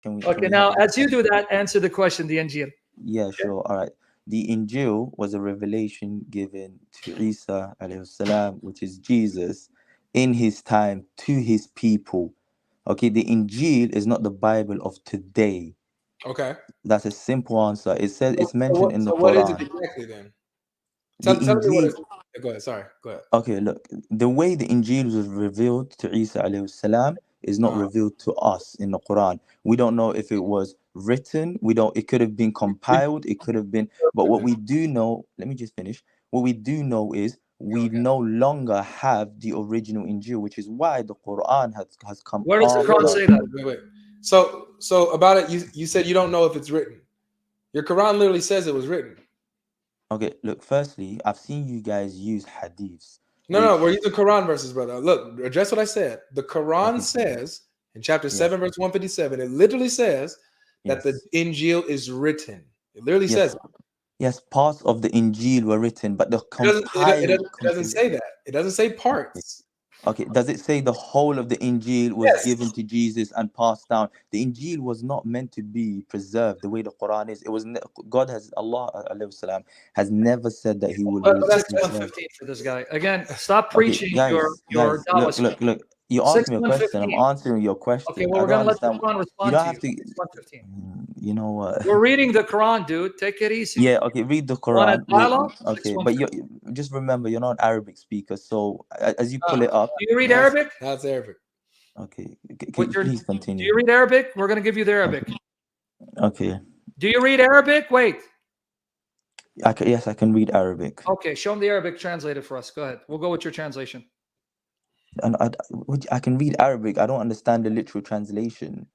Okay, we now have a as you do discussion? that, answer the question, the Injil. Yeah, sure. All right. The Injil was a revelation given to Isa alayhi salam, which is Jesus, in his time to his people. Okay, the Injil is not the Bible of today. Okay. That's a simple answer. It says So, it's mentioned in the so what is it Quran. exactly then? The Tell me what Injil. it is. Go ahead. Sorry. Go ahead. Okay, look, the way the Injil was revealed to Isa alayhi salam is not Uh, revealed to us in the Quran. We don't know if it was written. We don't. It could have been compiled. It could have been. But what we do know, let me just finish. What we do know is we okay. no longer have the original Injil, which is why the Quran has come Where does the So wait, Quran after. say that? wait. So about it, you said you don't know if it's written. Your Quran literally says it was written. Okay, look. Firstly, I've seen you guys use hadiths, No, we're which using Quran verses, brother. Look, address what I said. The Quran okay, says in chapter yes, 7, verse 157, it literally says that the yes, Injil is written. It literally says yes, it. yes. Parts of the Injil were written, but the It doesn't say that. It doesn't say Okay. parts. Okay. Does it say the whole of the Injil was given Yes. to Jesus and passed down? The Injil was not meant to be preserved the way the Quran is. It was God has Allah alayhi salam has never said that He will But that's Six one preserve. fifteen for this guy. Again, stop Okay, preaching your guys, dawah speech. look. You Six asked me a one question. I'm fifteen. answering your Okay, question. well I we're don't gonna let the understand. Quran You respond don't to have you. to. 6:115. You know what? We're reading the Quran, dude. Take it easy. Yeah. Okay. Read the Want a Quran. dialogue? Okay. But 6:115. you just remember you're not an Arabic speaker. So as you pull ah, it up. Do you read that's Arabic? that's Arabic. Okay. What's your? Please Do continue. you read Arabic? We're gonna give you the Okay. Arabic. Okay. Do you read Arabic? Wait. Yes, I can read Arabic, Okay, show him the Arabic translated for us. Go ahead. We'll go with your translation. and I can read Arabic. I don't understand the literal translation.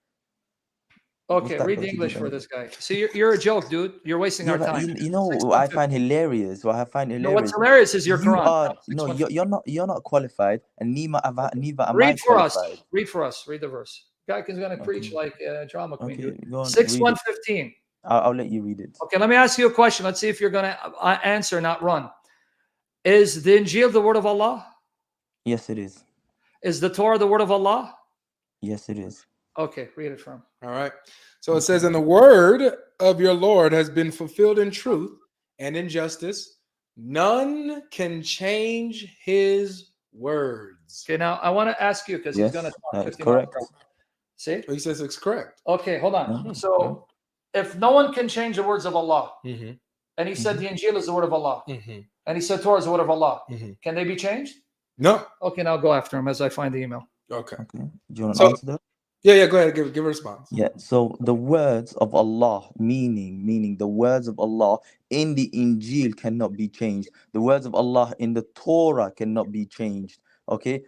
What's Okay, that read got the to do with English for anything? this guy. See, you're a joke, dude. You're wasting Yeah, our but time. you know Six what one I fifteen. find hilarious. What I find No, what's hilarious. hilarious is your You Quran. are Six no, one fifteen. you're not qualified, and neither am I Read for us. qualified. Read for us. Read the verse. Guy is going to Okay, preach like a drama queen, dude. okay, go on, Six read one it. fifteen. I'll let you read it. Okay, let me ask you a question. Let's see if you're going to answer, not run. Is the Injil the word of Allah? Yes, it is. Is the Torah the word of Allah? Yes, it is. Okay, read it from. All right. So it Okay. says, and the word of your Lord has been fulfilled in truth and in justice. None can change his words. Okay, now I want to ask you because he's going to Yes, talk that is 50 miles correct. per hour. See? He says it's correct. Okay, hold on. No, So if no one can change the words of Allah, Mm-hmm. and he said the Injil is the word of Allah, Mm-hmm. and he said Torah is the word of Allah, Mm-hmm. can they be changed? No. Okay, now go after him as I find the email. Okay. okay. Do you want to So answer that? yeah, go ahead. Give a response. Yeah, so the words of Allah, meaning the words of Allah in the Injil cannot be changed. The words of Allah in the Torah cannot be changed. Okay,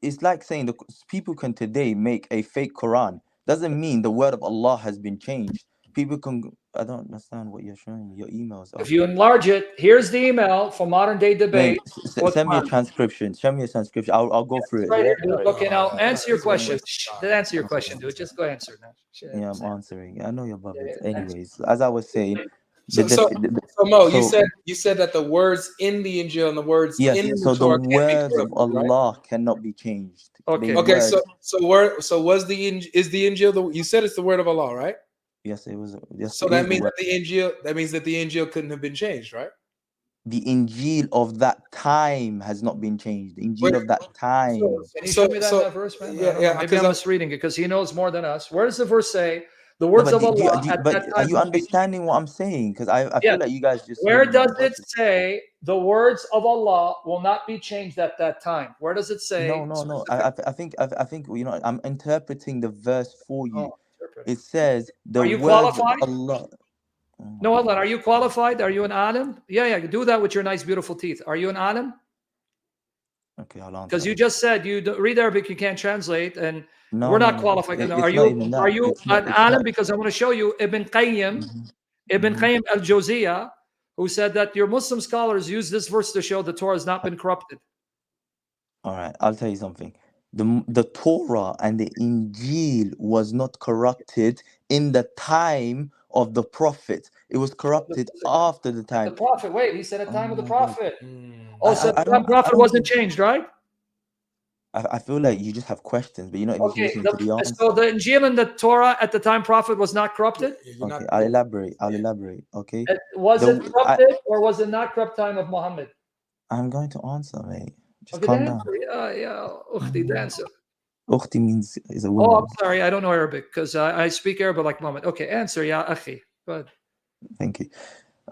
it's like saying the people can today make a fake Quran. Doesn't mean the word of Allah has been changed. People can. I don't understand what you're showing me. Your emails If are. you enlarge it, here's the email for modern day debate. Mate, send me a transcription. Send me a transcription. I'll go through it. Right Yeah. here, dude. All right. Okay, now answer your He's gonna question. waste his time. Answer your Okay. question, dude. Just go answer now. Shit, Yeah, I'm Sam. answering. I know your brothers. Yeah, answer. Anyways, as I was saying, So, the, so, def- the so Mo, so you said that the words in the Injil and the words yes, in the so the Torah can't be words of corrupted, right? Allah cannot be changed. Okay. The Okay, so words, was is the Injil you said it's the word of Allah, right? yes, it was. Yes, So it is that the means word. that means that the Injil couldn't have been changed, right? The Injil of that time has not been changed. The Injil Wait, of that time. Can you show me that in that verse, man? I don't know. yeah, Maybe because I'm misreading it because he knows more than us. Where does the verse say the No, words but of Allah at but that are time you won't be changed? understanding what I'm saying? Because I Yes. feel like you guys just Where maybe does it got to. say the words of Allah will not be changed at that time? Where does it say No. specific? I think I'm interpreting the verse for you. Oh, interpret It it. says the Are you words of qualified? Allah. Oh my No, hold on. God. Are you qualified? Are you an alim? Yeah, do that with your nice, beautiful teeth. Are you an alim? Okay, I'll Because you answer. just said you read Arabic, you can't translate, and No, we're no, not no. qualified. Are It's not even that. you It's not. an It's alim? not. Because I want to show you Ibn Qayyim, Mhm, Ibn mhm. Qayyim al-Jawziyah, who said that your Muslim scholars use this verse to show the Torah has not been corrupted. All right, I'll tell you something. The Torah and the Injil was not corrupted in the time of the prophet. It was corrupted after the The time. prophet. Wait, he said at the Oh time of the my God. prophet. Oh, so the I time don't prophet wasn't think. changed, right? I feel like you just have questions, but you're not even Okay, listening to the answer. so the Injil and the Torah at the time prophet was not corrupted. You're not Okay, I'll elaborate. Okay, Was it the corrupted or was it not corrupt time of Muhammad? I'm going to answer, mate. Just Okay, calm the down. answer. Yeah, Ukhti, the answer. Ukhti means is a Oh, woman. I'm sorry, I don't know Arabic because I speak Arabic like Muhammad. Okay, answer, ya akhi. Go ahead. Thank you.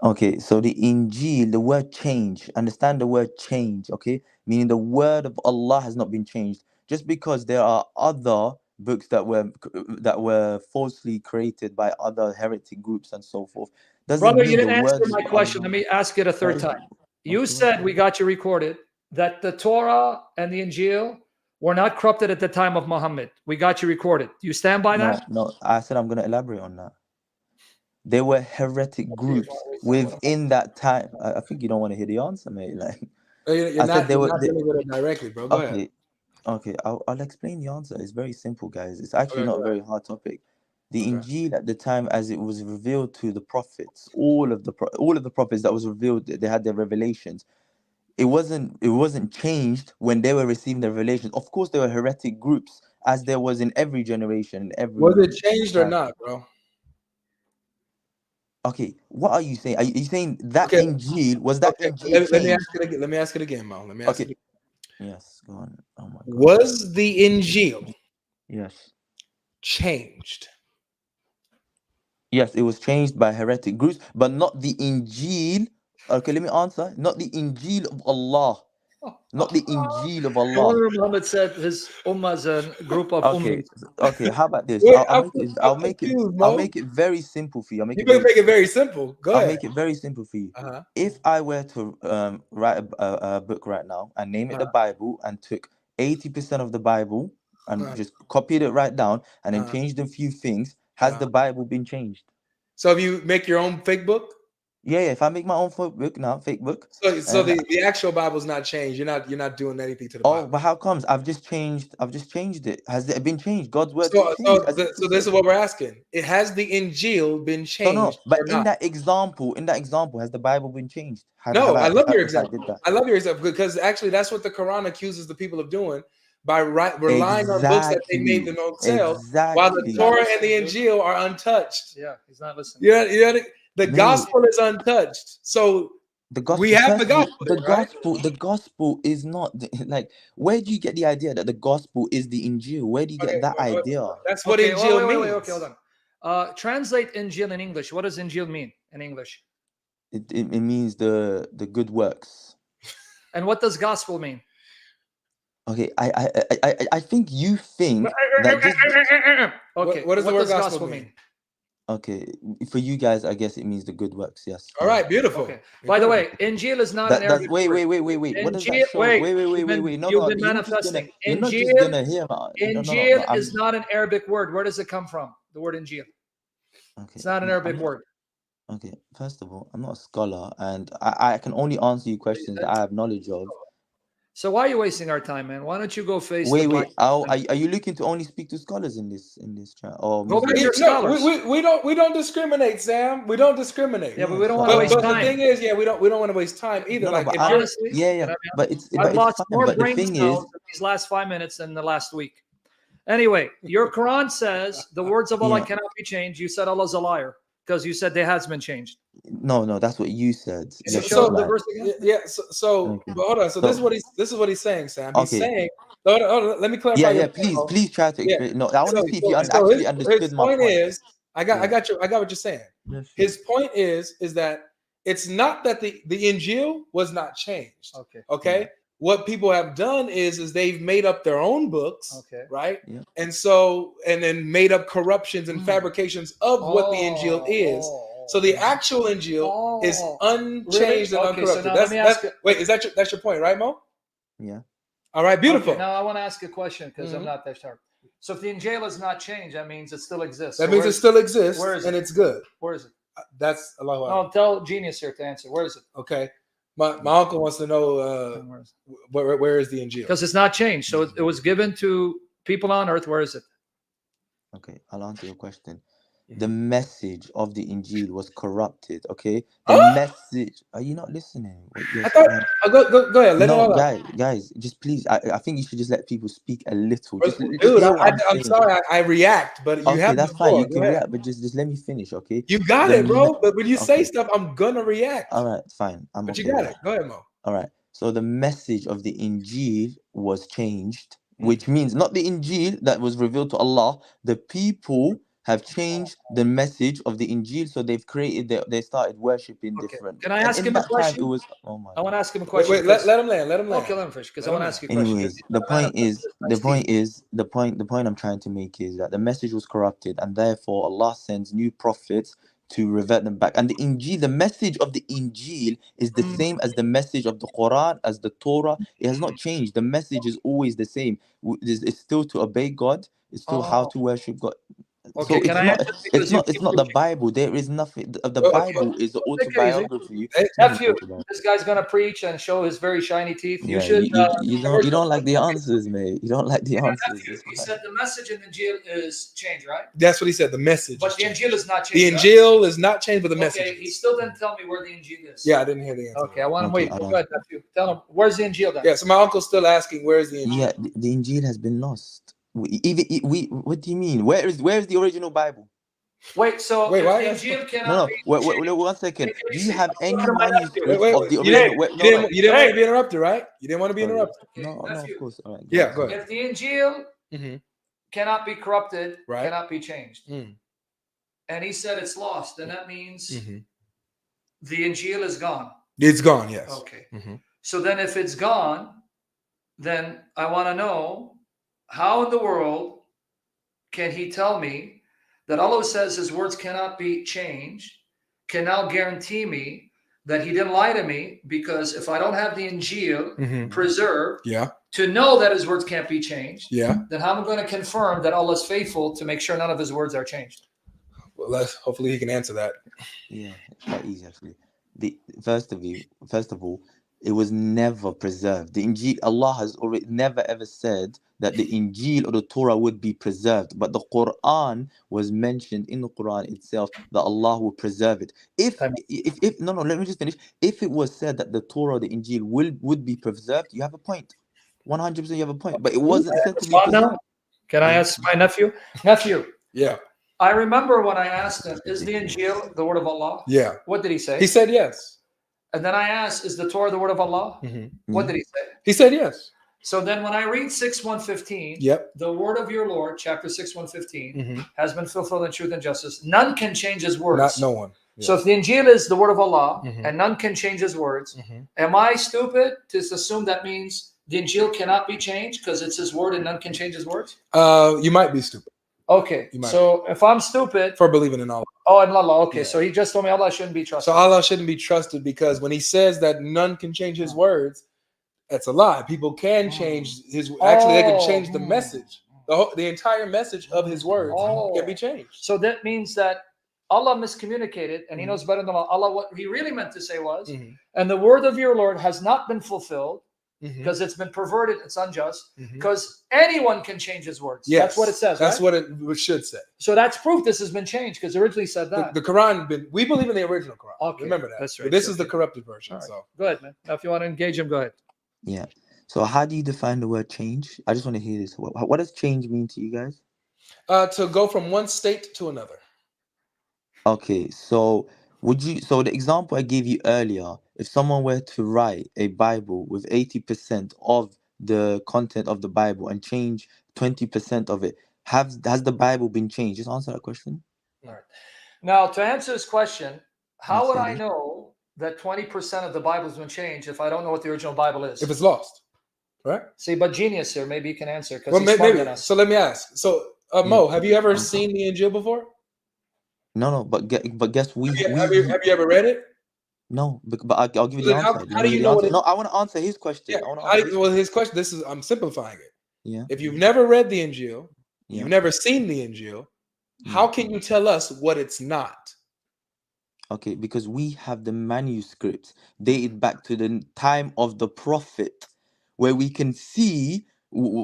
Okay, so the Injil, the word change, understand the word change, okay? Meaning the word of Allah has not been changed. Just because there are other books that were falsely created by other heretic groups and so forth, doesn't Brother, you mean the didn't answer words my of question. Let Allah. me ask it a third is- time. You Okay, said, we got you recorded, that the Torah and the Injil were not corrupted at the time of Muhammad. We got you recorded. Do you stand by that? no, I said I'm going to elaborate on that. There were heretic groups within that time. I think you don't want to hear the answer, mate. Like You're I said, not, there you're were. not dealing with it directly, bro. Go ahead. Okay, okay. I'll explain the answer. It's very simple, guys. It's actually Okay, not go a very hard topic. The Okay. Injil at the time, as it was revealed to the prophets, all of the prophets that was revealed, they had their revelations. It wasn't changed when they were receiving the revelations. Of course, there were heretic groups, as there was in every generation, Was every it changed or time. not, bro? Okay, what are you saying? Are you saying that Okay. Injil was that Okay. Injil Let me changed? ask it again. Let me ask it again, Mo. Let me ask it Okay. again. Yes. Go on. Oh my God. Was the Injil Yes. changed? Yes, it was changed by heretic groups, but not the Injil. Okay, let me answer. Not the Injil of Allah. Not the Injil of No Allah. wonder Muhammad said his ummah is a group of Okay, ummis. okay. How about this? Wait, I'll make it. I'm confused, I'll Mo. make it very simple for you. You can make it very simple. Go I'll ahead. make it very simple for you. Uh-huh. If I were to write a book right now and name it the Bible and took 80% of the Bible and Uh-huh. just copied it right down and then Uh-huh. changed a few things, has the Bible been changed? So if you make your own fake book, Yeah. If I make my own book now, fake book. so And the actual Bible's not changed. You're not doing anything to the oh, Bible. but how comes? I've just changed it. Has it been changed? God's word's been So changed. As it so this is what we're asking. It has the Injil been No, changed but or in not? that example, has the Bible been changed? Have No, I I love your if I did example. that? I love your example because actually that's what the Quran accuses the people of doing by relying on books that they made themselves, while the Exactly. Torah and the Injil are untouched. Yeah, he's not listening. The Mate. gospel is untouched. So The gospel, we have the first of all, gospel, right? the gospel is not like. Where do you get the idea that the gospel is the Injil? Where do you get that idea? That's what Okay, Injil means. wait, okay, hold on. Translate Injil in English. What does Injil mean in English? It means the good works. And what does gospel mean? Okay, I think you think that just Okay, What does the word gospel mean? mean? okay for you guys. I guess it means the good works. Yes. All right, beautiful. Okay. By the way, Injil is not an That's Arabic word. wait. What does that Injil, show? Wait. No, you've no. been You're not just manifesting. gonna hear. No. Injil is not an Arabic word. Where does it come from? The word Injil. Okay. It's not an Arabic word. Okay. First of all, I'm not a scholar, and I can only answer you questions that I have knowledge of. So why are you wasting our time, man? Why don't you go face the Wait. Are you looking to only speak to scholars in this chat? Or Go back to Muslims? your scholars. We don't discriminate, Sam. We don't discriminate. Yeah, but we don't want to waste But time. the thing is, we don't want to waste time either. No, Like but if you're honestly, but it's I've lost fine. more But the brain thing cells is, in these last 5 minutes than the last week. Anyway, your Quran says the words of Allah Yeah. cannot be changed. You said Allah's a liar because you said they has been changed. no, that's what you said. Can you Yes, show it's the like- verse again? yeah. So Okay. but hold on. So this is what he's saying, Sam. He's Okay. saying. Hold on, let me clarify. Yeah. your point. Please try to Yeah. explain. No, I want to see if you So actually understood my point point. is, I got what you're saying. Yes, His point is that it's not that the Injil was not changed. Okay. Yeah. What people have done is they've made up their own books. Okay. Right. Yeah. And then made up corruptions and fabrications of what the Injil is. So the actual Injil is unchanged and uncorrupted. So now let me ask you. Wait, that's your point, right, Mo? Yeah. All right, beautiful. Okay, now I want to ask a question because I'm not that sharp. So if the Injil is not changed, that means it still exists. That means it still exists, where is and it? it's good. Where is it? That's Allahu Akbar. No, tell Genius here to answer. Where is it? Okay. My uncle wants to know where is the Injil? Because it's not changed. So it was given to people on earth. Where is it? Okay, I'll answer your question. the message of the Injeel was corrupted. Okay, the Huh? message. Are you not listening? What you're I thought. saying? Go ahead. Let it No, all out. guys, just please. I think you should just let people speak a little. Just Dude, hear what I'm I'm saying. sorry. I react, but you Okay, have the that's fine. floor. You Go can ahead. react, but just let me finish. Okay. You got The it, bro. But when you say okay. stuff, I'm gonna react. All right, fine. I'm But okay you got with it. that. Go ahead, Mo. All right. So the message of the Injeel was changed, which means not the Injeel that was revealed to Allah. The people have changed the message of the Injeel, so they've created they started worshiping Okay. different. Can I And ask in him a that time, it question? was oh my I want God. to ask him a Wait, question. wait. Let him land. Let him land. Don't kill him, Fish, because I Let want him to land. ask you a question. Anyways, He's the not a man point of this is nice teeth. the point I'm trying to make is that the message was corrupted, and therefore Allah sends new prophets to revert them back. And the Injeel, the message of the Injeel is the same as the message of the Quran, as the Torah. It has not changed. The message is always the same. It's still to obey God. It's still how Oh, to worship God. okay. So Can I answer because you it's keep not the preaching? Bible. There is nothing. The Okay. Bible is an Take it easy. autobiography. Hey, It's not an Nephew, autobiography. this guy's gonna preach and show his very shiny teeth. You Yeah, should. you don't like the answers, mate. You don't like the answers. Nephew, It's he fine. said the message in the Injeel is changed, right? That's what he said. The message. But is the changed. Injeel is not The changed. Injeel is not changed, but the Right? message. Okay, he is. still didn't tell me where the Injeel is. Yeah, I didn't hear the answer. Okay, I want him. Okay, Wait, I'll go ahead, nephew. Tell him where's the Injeel then? Yeah, so my uncle's still asking, where's the Injeel? Yeah, the Injeel has been lost. What do you mean? Where is the original Bible? Wait, so Wait, if wait, the that's- Injeel No, cannot no. be Wait, changed, 1 second. take it Do you easy. have I'm any talking to my nephew. manuscripts wait. of the You original? didn't, No, you no. didn't, you didn't want Hey. to be interrupted, right? You didn't want to be Sorry. interrupted. Okay, No, of nephew. course. All right. Yeah, go ahead. If the Injeel Mm-hmm. cannot be corrupted, Right. cannot be changed, Mm. and he said it's lost, then that means Mm-hmm. the Injeel is gone. It's gone, yes. Okay. Mm-hmm. So then, if it's gone, then I want to know how in the world can he tell me that Allah says his words cannot be changed, can now guarantee me that he didn't lie to me, because if I don't have the Injeel preserved Yeah. to know that his words can't be changed, Yeah. then how am I going to confirm that Allah is faithful to make sure none of his words are changed? Well, hopefully he can answer that. Yeah, it's quite easy actually. First of all, it was never preserved. The Injeel, Allah has already never ever said that the Injeel or the Torah would be preserved, but the Quran was mentioned in the Quran itself that Allah will preserve it. If no, let me just finish. If it was said that the Torah or the Injeel would be preserved, you have a point. 100% you have a point. But it wasn't said to be Respond now? preserved. Can I ask my nephew? Nephew, Yeah. I remember when I asked him, is the Injeel the word of Allah? Yeah. What did he say? He said yes. And then I asked, is the Torah the word of Allah? Mm-hmm. What did he say? He said yes. So then when I read 6:115, Yep. the word of your Lord, chapter 6:115, Mm-hmm. has been fulfilled in truth and justice. None can change his words. Not no one. Yeah. So if the Injeel is the word of Allah Mhm. and none can change his words, Mhm. am I stupid to assume that means the Injeel cannot be changed because it's his word and none can change his words? You might be stupid Okay, You might so if I'm stupid, for believing in Allah. oh, and Allah, okay, Yeah. so he just told me Allah shouldn't be trusted. So Allah shouldn't be trusted because when he says that none can change his words, that's a lie. People can change his. Actually, they can change the message. The entire message of his words can be changed. So that means that Allah miscommunicated, and he Mhm. knows better than Allah. What he really meant to say was, Mhm. and the word of your Lord has not been fulfilled Mhm. because it's been perverted, it's unjust, Mhm. because anyone can change his words. Yes, That's what it says. That's right? what it should say. So that's proof this has been changed because it originally said that. The Quran, we believe in the original Quran. Okay, Remember that. that's right. But this is the Okay. corrupted version. All right. So Go ahead, man. Now, if you want to engage him, go ahead. Yeah. So how do you define the word change? I just want to hear this. What does change mean to you guys? to go from one state to another. Okay, so so the example I gave you earlier, if someone were to write a Bible with 80% of the content of the Bible and change 20% of it, has the Bible been changed? Just answer that question. All right. Now, to answer this question, how would I Okay. know that 20% of the Bible has been changed if I don't know what the original Bible is? If it's lost, right? See, but genius here, maybe you can answer because Well, he's smarter maybe. than us. So let me ask. So, Mo, have you ever seen the Injil before? No, but guess Have you ever read it? no, but I'll give you So the then answer. how do you know what it? No, I want to answer his question. Yeah. I want to answer his Well, his question. I'm simplifying it. Yeah. If you've never read the Injil, Yeah. you've never seen the Injil, how can you tell us what it's not? Okay, because we have the manuscripts dated back to the time of the prophet, where we can see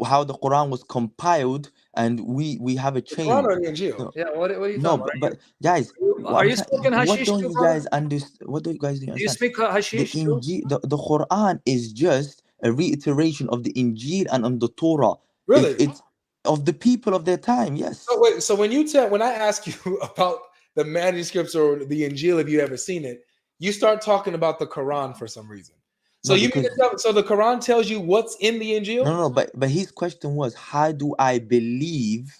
how the Quran was compiled, and we have a The Quran chain. or the Injeel? So, Yeah, what are you no, talking about? but guys, Are you smoking what hashish don't too, you brother? guys understand? What do you guys do Do you understand? speak The hashish too? Injil, the Quran is just a reiteration of the Injil and on the Torah. Really? It's of the people of their time. Yes. So wait, so when I ask you about the manuscripts or the Injeel, if you ever seen it, you start talking about the Quran for some reason. So No, you mean to because tell, so the Quran tells you what's in the Injeel? no, but his question was, how do I believe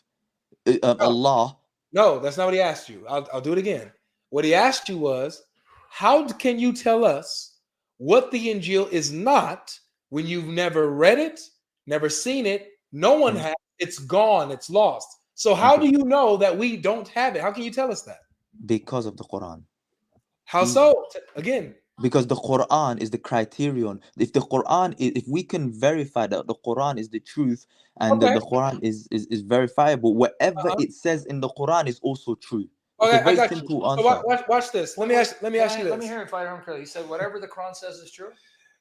No, Allah? no, that's not what he asked you. I'll do it again. What he asked you was, how can you tell us what the Injeel is not when you've never read it, never seen it, no one has, it's gone, it's lost. So how do you know that we don't have it? How can you tell us that? Because of the Quran. How Easy. so? Again, Because the Quran is the criterion. If the Quran, if we can verify that the Quran is the truth and that okay. the Quran is verifiable, whatever Uh-huh. it says in the Quran is also true. It's Okay, a I very got you. simple So answer. watch this. Let me ask you Let this. me hear if I heard him correctly. He said whatever the Quran says is true.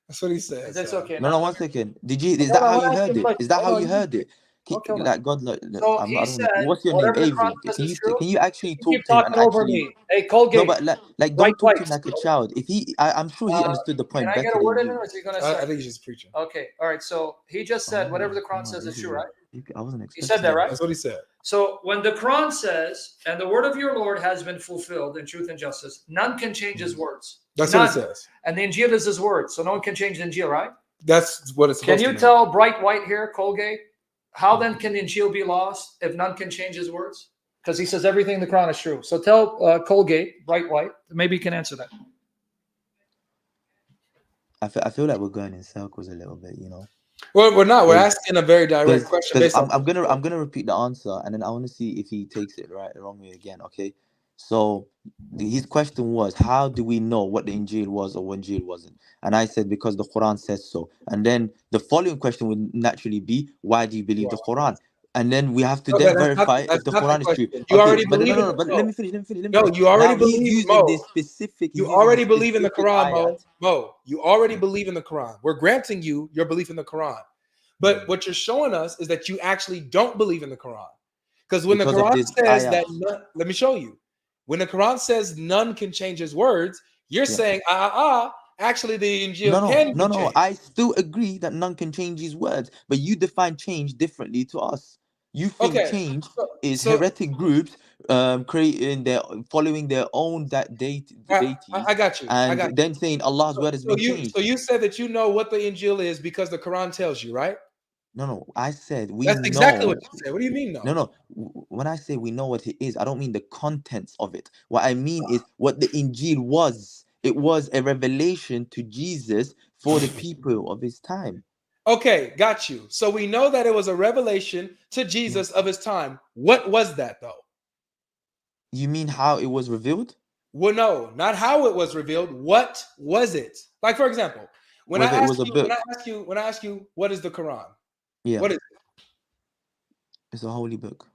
That's what he says. That's okay. No, Now, one second. Is hold that on, I how want you to ask heard you a it? question. Is that Hold how on, you heard it? okay, hold on. Like God, So I he don't know. said What's your name, whatever the Quran Avery? says is true. Can you actually You keep talk to him and talking over actually? me. Hey, No, Colgate, but like right don't talk to him wipes. like a child. If I'm sure he understood the Can point I get better a than word in you. there, or is he going to I say? think he's just preaching. Okay, all right. So he just said whatever the Quran says is true, right? I wasn't He said expecting that, that. right? That's what he said. So when the Quran says, "And the word of your Lord has been fulfilled in truth and justice," none can change his words. That's None. what it says. And the Injil is his word, so no one can change the Injil, right? That's what it's Can supposed to you mean. tell Bright White here, Colgate, how then can the Injil be lost if none can change his words? Because he says everything in the Quran is true. So tell Colgate, Bright White, maybe he can answer that. I feel like we're going in circles a little bit, you know. Well, we're not. We're Because asking a very direct question based on. I'm gonna repeat the answer, and then I want to see if he takes it right the wrong way again. Okay, so his question was, how do we know what the Injil was or what Injil wasn't? And I said, because the Quran says so. And then the following question would naturally be, why do you believe the Quran? And then we have to No, then that's verify if that's the not the Quran is true. question. You Okay, already but believe in but let me finish. No, you already Now he's believe, using Mo. this specific. You already believe in the specific Quran, Mo. ayat. Mo, you already believe in the Quran. We're granting you your belief in the Quran. But what you're showing us is that you actually don't believe in the Quran. Because when Because the of Quran this says ayat. that, let me show you. When the Quran says none can change his words, you're saying, actually the Injil can be No. changed. I still agree that none can change his words, but you define change differently to us. You think Okay. change is So heretic groups following their own deities I got you. and I got then saying Allah's word has So been changed. you said that you know what the Injil is because the Quran tells you, right? No. I said we That's exactly know. what you said. What do you mean, no? When I say we know what it is, I don't mean the contents of it. What I mean is what the Injil was. It was a revelation to Jesus for the people of his time. Okay, got you. So we know that it was a revelation to Jesus of his time. What was that though? You mean how it was revealed? Well, no, not how it was revealed. What was it? Like, for example, when I Whether it ask was a you, book. when I ask you, what is the Quran? Yeah. What is it? It's a holy book.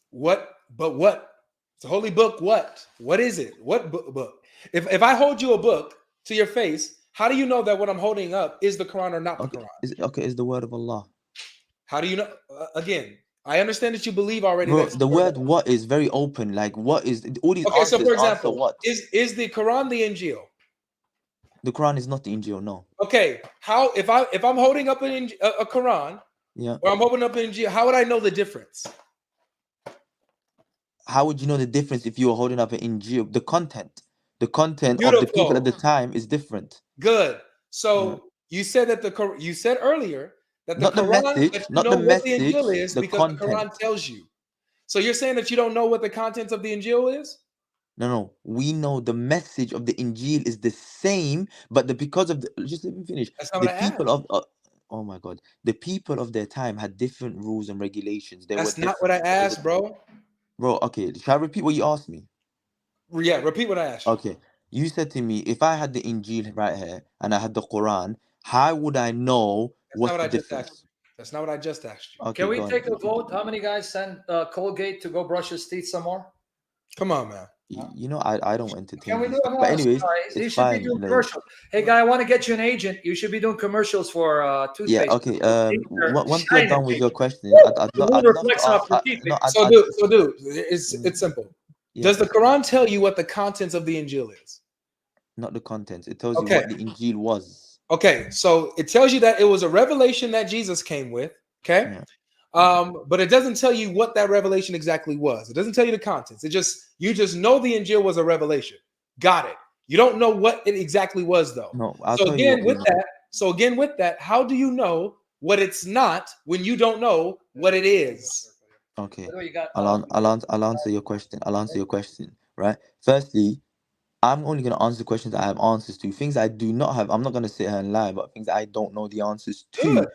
What? But what? It's a holy book. What? What is it? What book? If I hold you a book to your face, how do you know that what I'm holding up is the Quran or not the Quran? It's the word of Allah. How do you know? Again, I understand that you believe already Bro, that it's the word what is very open. Like, what is all these Okay, so answers for answer example, what? is the Quran the Injil? The Quran is not the Injil, no. Okay, how if I'm holding up a Quran, Yeah. or I'm holding up an Injil, how would I know the difference? How would you know the difference if you were holding up an Injil? The content of the people Beautiful. at the time is different. Good. So you said that you said earlier that the Not the Quran, message, that you not know the what the message, Injil is the because the Quran content. tells you. So you're saying that you don't know what the contents of the Injil is? No. We know the message of the Injil is the same, but because of the just let me finish. That's not The what I asked. people of oh my God, the people of their time had different rules and regulations. They were That's not different. what I asked, bro. Bro, okay, shall I repeat what you asked me? Yeah, repeat what I asked you. Okay, you said to me, if I had the Injil right here and I had the Quran, how would I know That's what's not what the I just asked difference? you. That's not what I just asked you. Okay, Can we go on. take a vote? How many guys send Colgate to go brush his teeth some more? Come on, man. You know, I don't entertain Can we these do stuff. it? But No, anyways, sorry. You it's should be fine. doing Like, commercials. Hey, guy, I want to get you an agent. You should be doing commercials for yeah, toothpaste. okay. They're Once you're shining. done with your questions, Woo! The moon I'd love to reflects ask. off your teeth. No, So, dude, it's simple. yeah, Does the Quran tell you what the contents of the Ingeel is? not the contents. It tells you Okay. what the Ingeel was. Okay, so it tells you that it was a revelation that Jesus came with. Okay. Yeah. But it doesn't tell you what that revelation exactly was. It doesn't tell you the contents. You just know the Injil was a revelation. Got it. You don't know what it exactly was, though. No, I'll So tell you what again, we with know. that, how do you know what it's not when you don't know what it is? Okay. What do you got? I'll answer your question. I'll answer your question. Right. Firstly, I'm only gonna answer questions I have answers to. Things I do not have, I'm not gonna sit here and lie, but things I don't know the answers to. Good.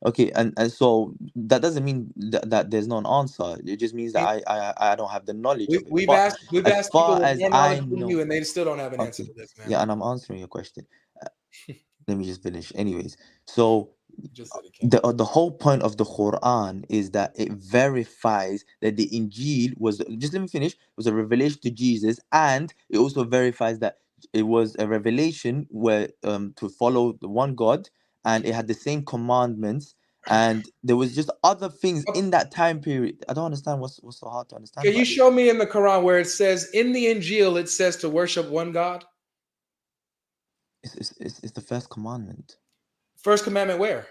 Okay, and so that doesn't mean that there's no an answer. It just means that I don't have the knowledge of it. We've But asked people as far with as more I knowledge than know, you, and they still don't have an answer okay, to this, man. yeah, and I'm answering your question. Let me just finish. Anyways, so Just said it can't. the whole point of the Quran is that it verifies that the Injil was, just let me finish, was a revelation to Jesus, and it also verifies that it was a revelation where to follow the one God, and it had the same commandments, and there was just other things in that time period. I don't understand what's so hard to understand Can you about this. show me in the Quran where it says in the Injil it says to worship one God? It's the first commandment. First commandment where?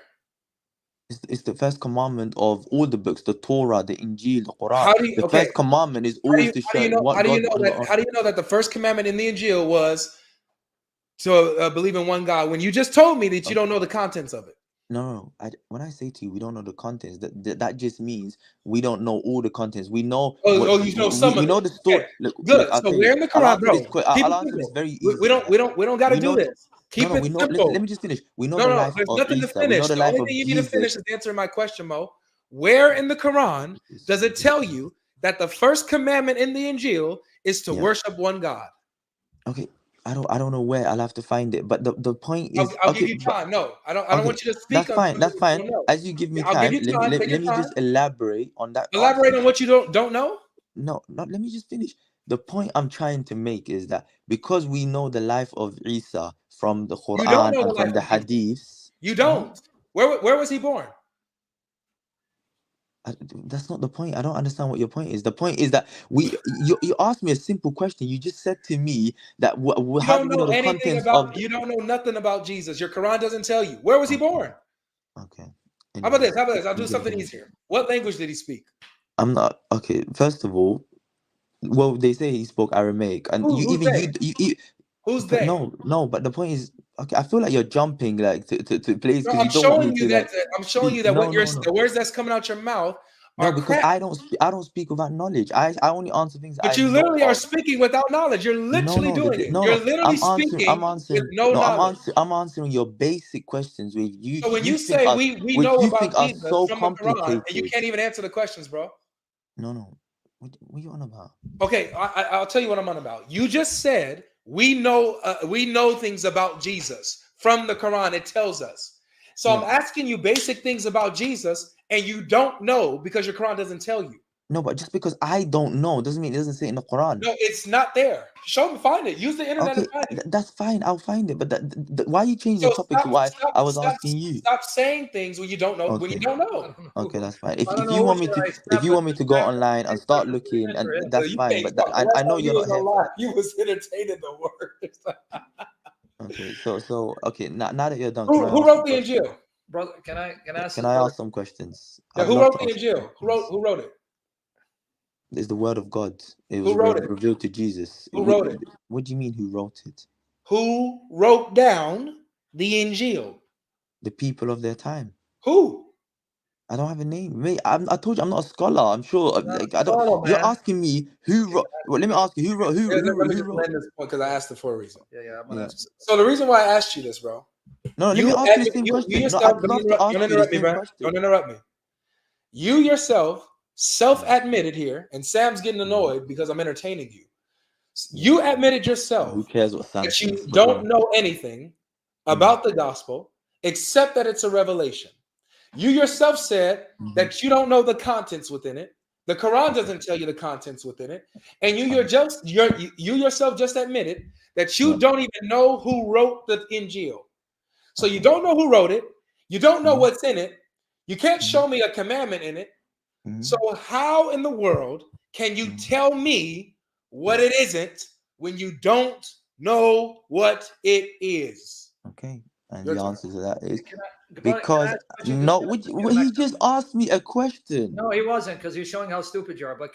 It's the first commandment of all the books, the Torah, the Injil, the Quran. How do you The okay? first commandment is How do always you to how do you show know what how do you God. know that how do you know that the first commandment in the Injil was to believe in one God when you just told me that you don't know the contents of it? No. When I say to you, we don't know the contents. That just means we don't know all the contents. We know You know some we of know it. the story. Okay, Look, good. I'll So tell where you. in the I'll Quran, answer this. bro? Keep it I'll answer this simple. very easily. We don't got to do know this. Keep no. it We know. simple. Let me just finish. We know No, the no, life there's of nothing to Isa. We know finish. the The life only of thing you need to Jesus. finish is answering my question, Mo. Where in the Quran does it tell you that the first commandment in the Injil is to Yeah. worship one God? Okay. I don't know where. I'll have to find it. But the point is, I'll okay. give you time. No, I don't Okay, want you to speak that's on fine. something That's that fine. you don't know. As you give me I'll give time, you time. Take your let me time. just elaborate on that Elaborate answer. on what you don't know. No, not let me just finish. The point I'm trying to make is that because we know the life of Isa from the You don't Quran know the and from life the of Jesus. Hadiths, You don't. Where was he born? that's not the point. I don't understand what your point is. The point is that you asked me a simple question. You just said to me that You how don't do we know know the anything contents about. of You don't know nothing about Jesus. Your Quran doesn't tell you. Where was he born? Okay. How about Anyways, this? I'll do I'm gonna something finish. easier. What language did he speak? I'm not okay. First of all, well, they say he spoke Aramaic, and Who's they? Who's but they? no. But the point is, okay, I feel like you're jumping like to place No, because you don't want me to like I'm showing you speak. that No, what you're no, no, the words that's coming out your mouth no. are Because crap. I don't speak without knowledge. I only answer things that But I you know literally are of. speaking without knowledge. You're No, literally doing it. no, You're no. literally speaking I'm with answering. no No, knowledge. I'm answering your basic questions. With So when you you think say us, we which know you about think are Jesus so from the Quran and you complicated. can't even answer the questions, bro. No. What are you on about? Okay, I'll tell you what I'm on about. You just said we know things about Jesus from the Quran. It tells us. So Yeah. I'm asking you basic things about Jesus, and you don't know because your Quran doesn't tell you. No, but just because I don't know doesn't mean it doesn't say it in the Quran. No, it's not there. Show me, find it. Use the internet Okay, and find it. that's fine. I'll find it. But why are you changing So the topic to why I was asking you? stop saying things when you don't know. When you Okay, don't know. okay, that's fine. I don't If know you who want me should to I snap go online and start looking, and that's You fine. can't But talk. Right I know now, you're you was not on here for live. that. You was entertaining the words. Okay, so okay. Now that you're done, can I Who ask some wrote the questions? Injil? brother? Can I ask Can this I brother? ask some questions? Yeah, I'd who love wrote to the ask some Injil? questions. Who wrote it? It's the word of God. It was Who wrote it? revealed to Jesus. Who wrote it? What do you mean? Who wrote it? Who wrote down the Injil? The people of their time. Who? I don't have a name. Mate, I told you I'm not a scholar. I'm sure. Not Like a I don't. solo, You're man. asking me who wrote. Well, let me ask you who wrote. Let me Who just wrote? land this point because I asked it for a reason. Yeah, I'm gonna Yeah. ask you. So the reason why I asked you this, bro, No, let me ask you the same you question. No, yourself I'd love to ask don't you the interrupt me, same bro. Don't question. interrupt me. You yourself self-admitted here, and Sam's getting annoyed because I'm entertaining you. You admitted Who yourself cares what Sam that you thinks? But go don't on. know anything about the gospel except that it's a revelation. You yourself said Mhm. that you don't know the contents within it, The Quran doesn't tell you the contents within it, and you yourself just admitted that you Yeah. don't even know who wrote the Ingeel. So you don't know who wrote it. You don't know what's in it. You can't show me a commandment in it. So how in the world can you tell me what it isn't when you don't know what it is? Okay. And Your the turn. answer to that is Can I because ask a question? no, which, Can I- he just asked me a question. No, he wasn't, because he's showing how stupid you are. But